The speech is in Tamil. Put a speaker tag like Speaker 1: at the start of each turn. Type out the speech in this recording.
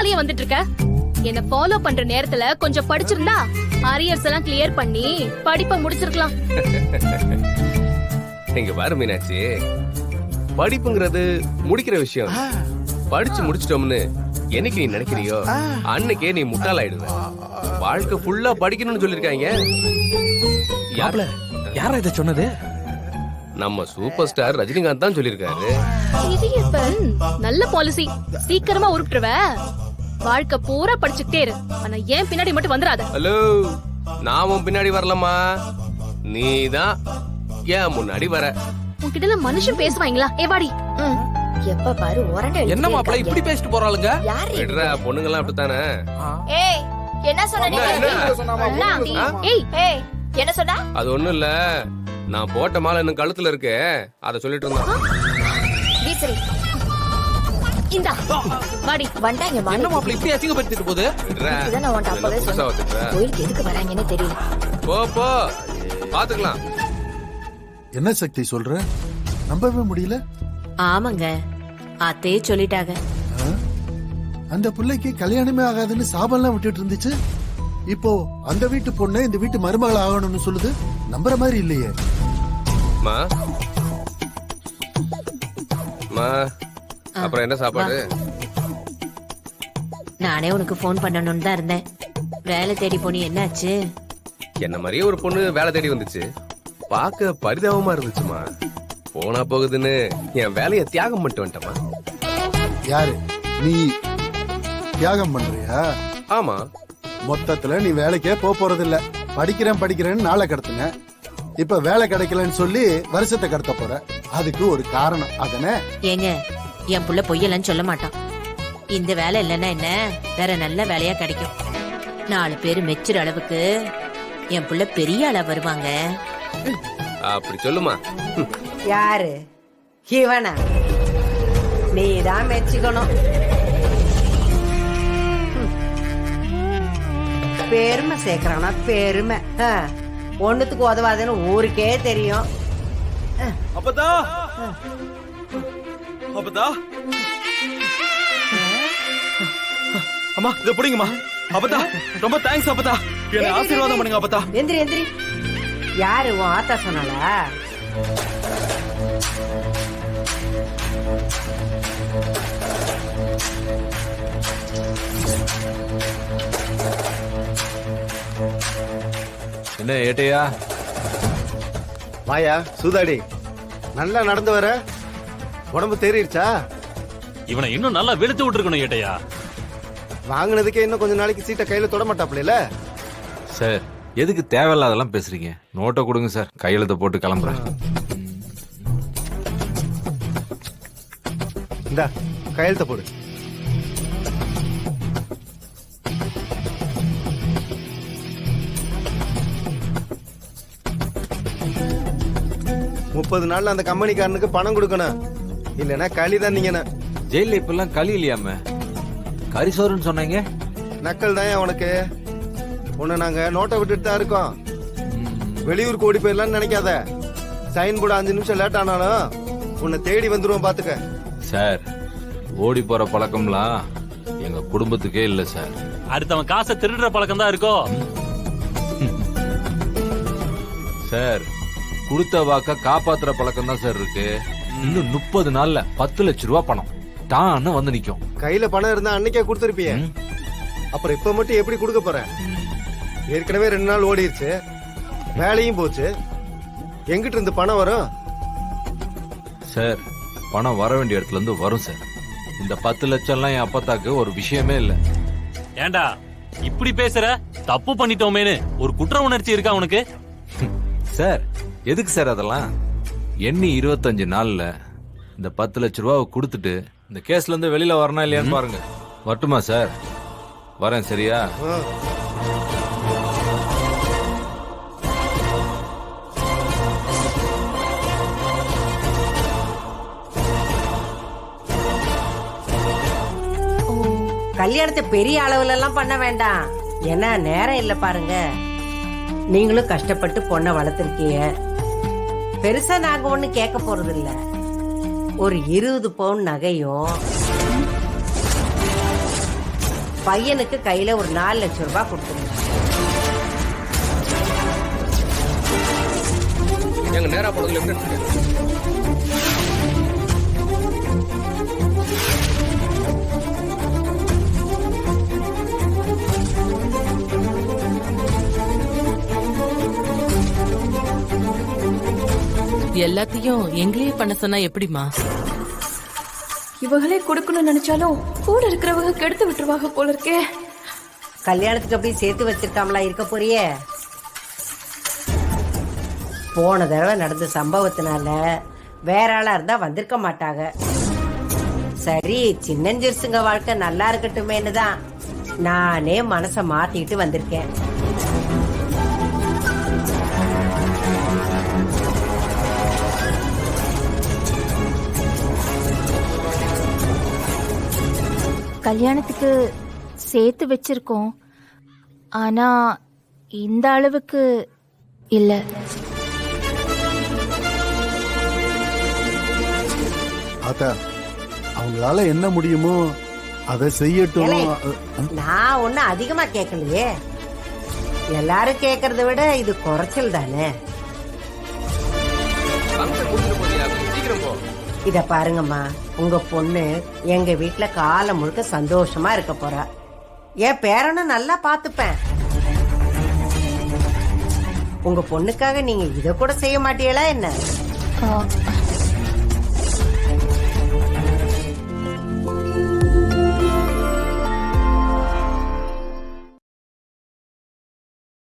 Speaker 1: பின்னாடியே வந்துட்டு இருக்க? என்ன ஃபாலோ பண்ற நேரத்துல கொஞ்சம் படிச்சிருந்தா அரியர்ஸ் எல்லாம் கிளியர் பண்ணி படிப்பை முடிச்சிருக்கலாம்.
Speaker 2: இங்க பாரு மீனாட்சி, படிப்புங்கிறது முடிக்கிற விஷயம். படிச்சு முடிச்சிட்டோம்னு என்னைக்கு நீ நினைக்கிறியோ அன்னைக்கே நீ முட்டாளாயிடுவ. வாழ்க்கை ஃபுல்லா படிக்கணும்னு சொல்லிருக்காங்க.
Speaker 3: யாரா இத சொன்னது?
Speaker 2: நம்ம சூப்பர் ஸ்டார் ரஜினிகாந்த் தான் சொல்லிருக்காரு.
Speaker 1: நல்ல பாலிசி. சீக்கிரமா உருட்டுருவ. வாழ்க்கை பூரா படிச்சுக்கிட்டே இரு. ஆனா ஏன் பின்னாடி மட்டும் வந்துடாத.
Speaker 2: ஹலோ, நான் உன் பின்னாடி வரலமா, நீதான் ஏன் முன்னாடி வர.
Speaker 1: உன்கிட்ட மனுஷன் பேசுவாங்களா? ஏவாடி.
Speaker 4: எப்ப பாரு உரண்டை.
Speaker 3: என்ன மாப்பிள்ள இப்படி பேசிட்டு போறாளுங்க?
Speaker 2: விடுற, பொண்ணுங்கெல்லாம் அப்படித்தானே.
Speaker 4: ஏய், என்ன சொன்ன நீ?
Speaker 1: ஏய்
Speaker 4: ஏய், என்ன சொன்னா?
Speaker 2: அது ஒண்ணும் இல்ல, நான் போட்ட மாலை இன்னும் கழுத்துல இருக்கு, அத சொல்லிட்டு இருந்தான்.
Speaker 4: வீசரி
Speaker 1: இந்தா வாடி.
Speaker 4: வந்தாங்க
Speaker 3: என்ன மாப்பிள்ள இப்படி அசிங்கப்படுத்திட்டு போகுது?
Speaker 2: விடுற,
Speaker 4: இதான் உன்ட்ட அப்பவே
Speaker 2: புதுசா
Speaker 4: சொன்னேன்.
Speaker 2: வந்துட்ட.
Speaker 4: கோயிலுக்கு எதுக்கு வராங்கன்னு தெரியல.
Speaker 2: போ போ, பாத்துக்கலாம்.
Speaker 5: என்ன சக்தி சொல்ற? நம்பவே முடியல.
Speaker 4: ஆமாங்க, அத்தையே சொல்லிட்டாங்க.
Speaker 5: அந்த பிள்ளைக்கு கல்யாணமே ஆகாதுன்னு சாபம்லாம் விட்டுட்டு இருந்துச்சு. இப்போ அந்த வீட்டு பொண்ணு இந்த வீட்டு மருமகள் ஆகணும்னு சொல்லுது. நம்புற மாதிரி இல்லையே.
Speaker 2: மா மா, அப்புறம் என்ன சாப்பாடு?
Speaker 4: நானே உனக்கு போன் பண்ணணும்னு தான் இருந்தேன். வேலை தேடி போனி என்னாச்சு?
Speaker 2: என்ன மாதிரியே ஒரு பொண்ணு வேலை தேடி வந்துச்சு. பார்க்க பரிதாபமா இருந்துச்சுமா. போனா போகுதுன்னு என் வேலையை தியாகம் பண்ணிட்டு வந்துட்டமா.
Speaker 5: யாரு நீ தியாகம் பண்றியா?
Speaker 2: ஆமா,
Speaker 5: மொத்தத்துல நீ வேலைக்கே போறது இல்ல. படிக்கிறேன்னு நாளை கடத்துங்க. இப்ப வேலை கிடைக்கலன்னு சொல்லி வருஷத்தை கடத்த போற. அதுக்கு ஒரு காரணம் அதனே.
Speaker 4: ஏங்க, என் புள்ள பொய்யலன்னு சொல்ல மாட்டான். இந்த வேலை இல்லைன்னா என்ன, வேற நல்ல வேலையா கிடைக்கும். 4 பேரு மெச்சுற அளவுக்கு என் புள்ள பெரிய ஆளா வருவாங்க.
Speaker 2: அப்படி சொல்லுமா.
Speaker 6: யாரு இவனா? நீதான் மெச்சுக்கணும். பெருமை சேர்க்கறானா பெருமை. ஒண்ணுத்துக்கு உதவாதுன்னு ஊருக்கே தெரியும்.
Speaker 3: அப்பதா அப்பதா அம்மா, இத புடிங்கம்மா. அப்பதா ரொம்ப தேங்க்ஸ் அப்பதா. என்ன ஆசீர்வாதம் பண்ணுங்க அப்பதா.
Speaker 6: எந்திரி எந்திரி. யாரு உன் ஆத்தா சொன்னாளா?
Speaker 7: என்ன ஏட்டையா?
Speaker 8: வாயா சூதாடி, நல்லா நடந்து வர. உடம்பு தேறிடுச்சா?
Speaker 9: இவனை இன்னும் நல்லா வெளுத்து விட்டுருக்கணும் ஏட்டையா.
Speaker 8: வாங்கினதுக்கே இன்னும் கொஞ்ச நாளைக்கு சீட்டை கையில தொட மாட்டாப்ல.
Speaker 7: சார், எதுக்கு தேவையில்லாதெல்லாம் பேசுறீங்க? நோட்டை கொடுங்க சார், கையெழுத்த போட்டு கிளம்புறேன்.
Speaker 8: இந்தா கையெழுத்த போடு. முப்பது நாள்ல அந்த கம்பெனிக்காரனுக்கு பணம் கொடுக்கணும், இல்லன்னா களிதான் நீங்க.
Speaker 7: ஜெயில இப்பெல்லாம் களி இல்லையாம, கரிசோறுன்னு சொன்னீங்க.
Speaker 8: நக்கல் தான் உனக்கு. உன்னை நாங்க நோட்டை விட்டுட்டு தான் இருக்கோம். வெளியூருக்கு ஓடி போயிடலாம்னு நினைக்காத. சைன் போட 5 நிமிஷம் லேட் ஆனாலும் உன்னை தேடி வந்துருவோம் பாத்துக்க.
Speaker 7: சார், ஓடி போற பழக்கம்லாம் எங்க குடும்பத்துக்கே இல்ல சார்.
Speaker 9: அடுத்தவன் காசை திருடுற பழக்கம் தான் இருக்கோ?
Speaker 7: சார், கொடுத்த வாக்க காப்பாத்துற பழக்கம் தான் சார் இருக்கு. இன்னும் 30 நாள்ல 10 லட்சம் ரூபாய் பணம் தான்னு வந்து நிக்கும்.
Speaker 8: கையில பணம் இருந்தா அன்னைக்கே கொடுத்துருப்பிய. அப்புறம் இப்ப மட்டும் எப்படி கொடுக்க போற? ஏற்கனவே 2 நாள் ஓடிடுச்சு, வேலையும் போச்சு. எங்கிட்ட இருந்து பணம் வரும்?
Speaker 7: சார், பணம் வர வேண்டிய இடத்துல இருந்து வரும் சார். இந்த 10 லட்சம்லாம் என் அப்பத்தாக்கு ஒரு விஷயமே இல்ல.
Speaker 9: ஏண்டா இப்படி பேசுற? தப்பு பண்ணிட்டோமேனு ஒரு குற்ற உணர்ச்சி இருக்கா உனக்கு?
Speaker 7: சார், எதுக்கு சார் அதெல்லாம்? எண்ணி 25 நாள்ல இந்த 10 லட்சம் ரூபாவை கொடுத்துட்டு இந்த கேஸ்ல இருந்து வெளியில வரணும் இல்லையான்னு பாருங்க. வரட்டுமா சார்? வரேன், சரியா?
Speaker 6: கல்யாணத்தை பெரிய அளவுல எல்லாம் பண்ண வேண்டாம். ஏன்னா நேரம் இல்ல பாருங்க. நீங்களும் கஷ்டப்பட்டு பொண்ணை வளர்த்திருக்கீங்க. பெருசா நாங்க ஒண்ணு கேட்க போறது இல்ல. ஒரு 20 பவுன் நகையும் பையனுக்கு கையில ஒரு 4 லட்சம் ரூபாய் கொடுத்துருங்க.
Speaker 2: எங்க நேரா போனதுல எப்படி இருக்கு?
Speaker 10: எல்லாத்தையும் எங்களையே பண்ண சொன்னா எப்படிமா?
Speaker 1: இவங்களே கொடுக்கணும்னு நினைச்சாலும் கூட இருக்கிறவங்க கெடுத்து விட்டுருவாங்க போல இருக்கே.
Speaker 6: கல்யாணத்துக்கு அப்படியே சேர்த்து வச்சிருக்காமலா இருக்க போறியே? போன தடவை நடந்த சம்பவத்தினால வேற ஆளா இருந்தா வந்திருக்க மாட்டாங்க. சரி, சின்னஞ்சிறுசுங்க வாழ்க்கை நல்லா இருக்கட்டுமேன்னு தான் நானே மனச மாத்திட்டு வந்திருக்கேன்.
Speaker 11: கல்யாணத்துக்கு சேர்த்து வச்சிருக்கோம், ஆனா இந்த அளவுக்கு இல்ல.
Speaker 5: அத்தா, அவங்களால என்ன முடியுமோ அதை செய்யட்டும்.
Speaker 6: ஏலே, நான் ஒண்ணு அதிகமா கேட்கலையே. எல்லாரும் கேட்கறத விட இது குறைச்சல் தானே.
Speaker 2: ஃபங்க்ஷன் முடிஞ்சிட்டு போறியா? கொஞ்சம் சீக்கிரம் போ.
Speaker 6: இத பாருங்கம்மா, உங்க பொண்ணு எங்க வீட்டுல காலம் முழுக்க சந்தோஷமா இருக்க போறா. என் பேரனும் நல்லா பாத்துப்பேன். உங்க பொண்ணுக்காக நீங்க இத கூட செய்ய மாட்டீங்களா என்ன?